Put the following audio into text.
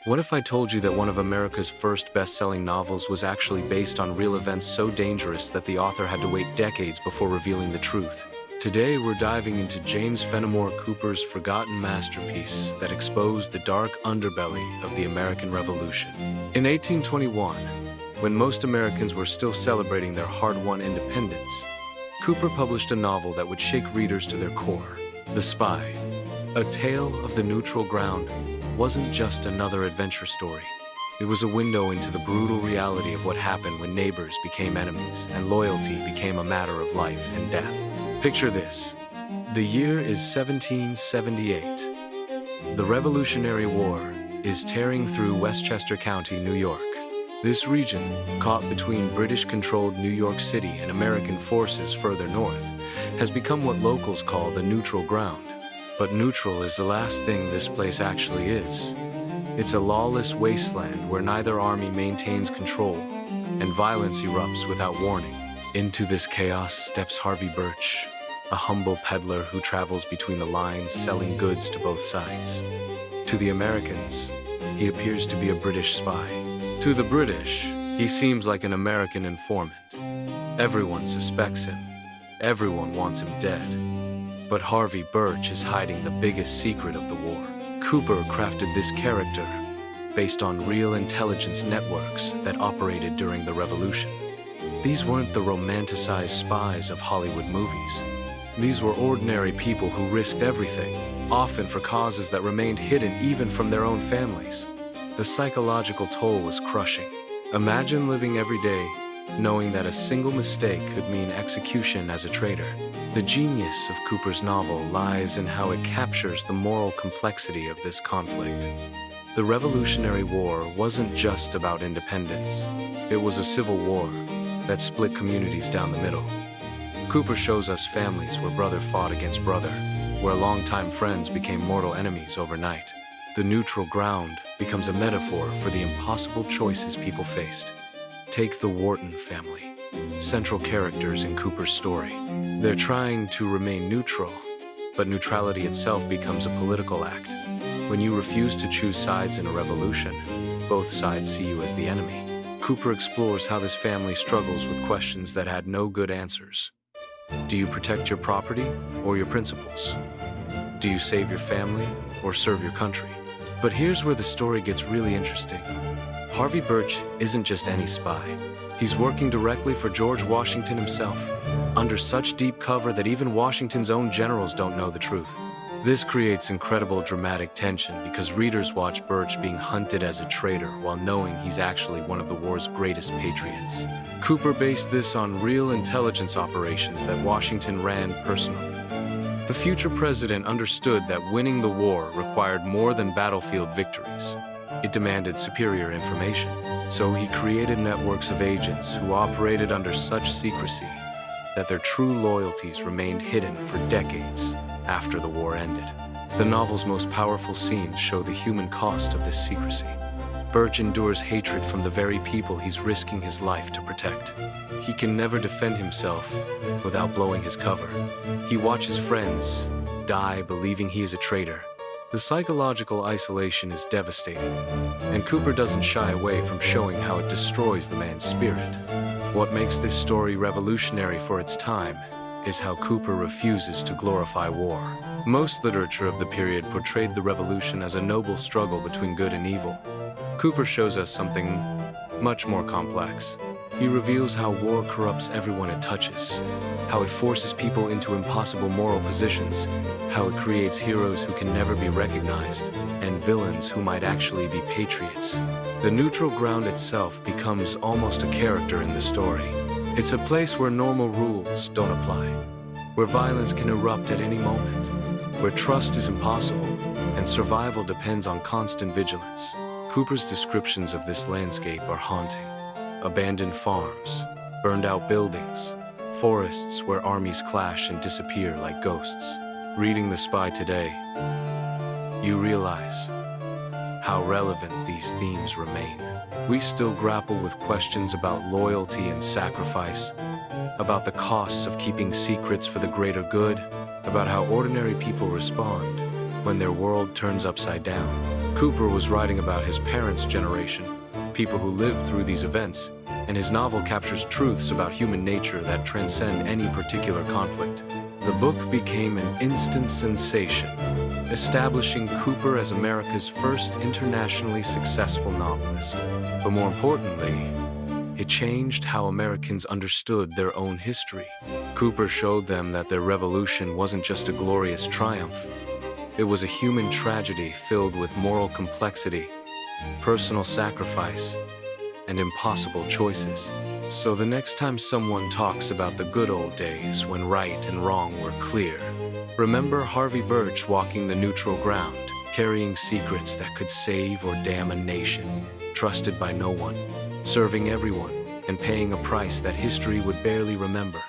What if I told you that one of America's first best-selling novels was actually based on real events so dangerous that the author had to wait decades before revealing the truth? Today, we're diving into James Fenimore Cooper's forgotten masterpiece that exposed the dark underbelly of the American Revolution. In 1821, when most Americans were still celebrating their hard-won independence, Cooper published a novel that would shake readers to their core. The Spy, a tale of the neutral ground, wasn't just another adventure story. It was a window into the brutal reality of what happened when neighbors became enemies and loyalty became a matter of life and death. Picture this. The year is 1778. The Revolutionary War is tearing through Westchester County, New York. This region, caught between British-controlled New York City and American forces further north, has become what locals call the neutral ground. But neutral is the last thing this place actually is. It's a lawless wasteland where neither army maintains control, and violence erupts without warning. Into this chaos steps Harvey Birch, a humble peddler who travels between the lines selling goods to both sides. To the Americans, he appears to be a British spy. To the British, he seems like an American informant. Everyone suspects him. Everyone wants him dead. But Harvey Birch is hiding the biggest secret of the war. Cooper crafted this character based on real intelligence networks that operated during the Revolution. These weren't the romanticized spies of Hollywood movies. These were ordinary people who risked everything, often for causes that remained hidden even from their own families. The psychological toll was crushing. Imagine living every day knowing that a single mistake could mean execution as a traitor. The genius of Cooper's novel lies in how it captures the moral complexity of this conflict. The Revolutionary War wasn't just about independence. It was a civil war that split communities down the middle. Cooper shows us families where brother fought against brother, where longtime friends became mortal enemies overnight. The neutral ground becomes a metaphor for the impossible choices people faced. Take the Wharton family, central characters in Cooper's story. They're trying to remain neutral, but neutrality itself becomes a political act. When you refuse to choose sides in a revolution, both sides see you as the enemy. Cooper explores how this family struggles with questions that had no good answers. Do you protect your property or your principles? Do you save your family or serve your country? But here's where the story gets really interesting. Harvey Birch isn't just any spy. He's working directly for George Washington himself, under such deep cover that even Washington's own generals don't know the truth. This creates incredible dramatic tension because readers watch Birch being hunted as a traitor while knowing he's actually one of the war's greatest patriots. Cooper based this on real intelligence operations that Washington ran personally. The future president understood that winning the war required more than battlefield victories. It demanded superior information, so he created networks of agents who operated under such secrecy that their true loyalties remained hidden for decades after the war ended. The novel's most powerful scenes show the human cost of this secrecy. Birch endures hatred from the very people he's risking his life to protect. He can never defend himself without blowing his cover. He watches friends die believing he is a traitor. The psychological isolation is devastating, and Cooper doesn't shy away from showing how it destroys the man's spirit. What makes this story revolutionary for its time is how Cooper refuses to glorify war. Most literature of the period portrayed the revolution as a noble struggle between good and evil. Cooper shows us something much more complex. He reveals how war corrupts everyone it touches, how it forces people into impossible moral positions, how it creates heroes who can never be recognized, and villains who might actually be patriots. The neutral ground itself becomes almost a character in the story. It's a place where normal rules don't apply, where violence can erupt at any moment, where trust is impossible, and survival depends on constant vigilance. Cooper's descriptions of this landscape are haunting. Abandoned farms, burned-out buildings, forests where armies clash and disappear like ghosts. Reading The Spy today, you realize how relevant these themes remain. We still grapple with questions about loyalty and sacrifice, about the costs of keeping secrets for the greater good, about how ordinary people respond when their world turns upside down. Cooper was writing about his parents' generation, people who lived through these events, and his novel captures truths about human nature that transcend any particular conflict. The book became an instant sensation, establishing Cooper as America's first internationally successful novelist. But more importantly, it changed how Americans understood their own history. Cooper showed them that their revolution wasn't just a glorious triumph. It was a human tragedy filled with moral complexity, personal sacrifice, and impossible choices. So the next time someone talks about the good old days when right and wrong were clear, remember Harvey Birch walking the neutral ground, carrying secrets that could save or damn a nation, trusted by no one, serving everyone, and paying a price that history would barely remember.